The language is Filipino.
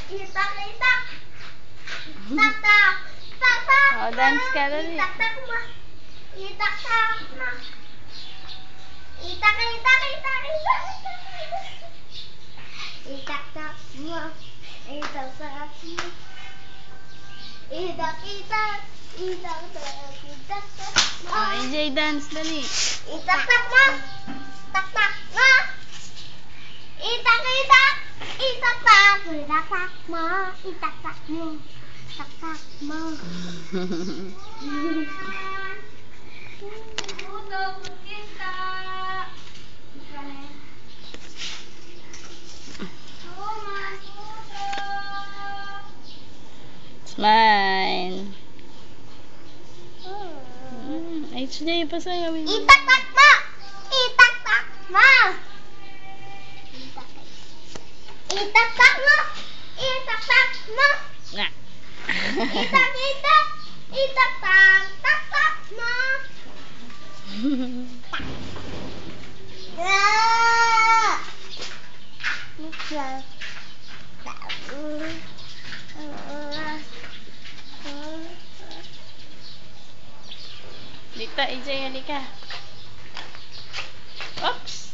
Itak, itak. Tak, tak. Tak, tak. Oh, dance ka dali. Itak, tak mo. Itak, tak mo. Itak, itak, itak, itak, itak. Itak, tak mo. Itak, tak mo. Itak, itak. Itak, tak. Itak, tak mo. Oh, EJ, dance dali. Itak, tak mo. Tak, tak mo. Itak, itak. Itak, tak. Itak, tak mo. Itak, tak mo. Tak, tak mo. Puto, kita. Smile. HJ, pasayawin mo. Itak, tak mo. Itak, tak mo. Itak, tak mo. Itak, tak mo. Ah. Itak, itak. Itak, tak. Tak, tak mo. Dito, EJ, halika. Oops.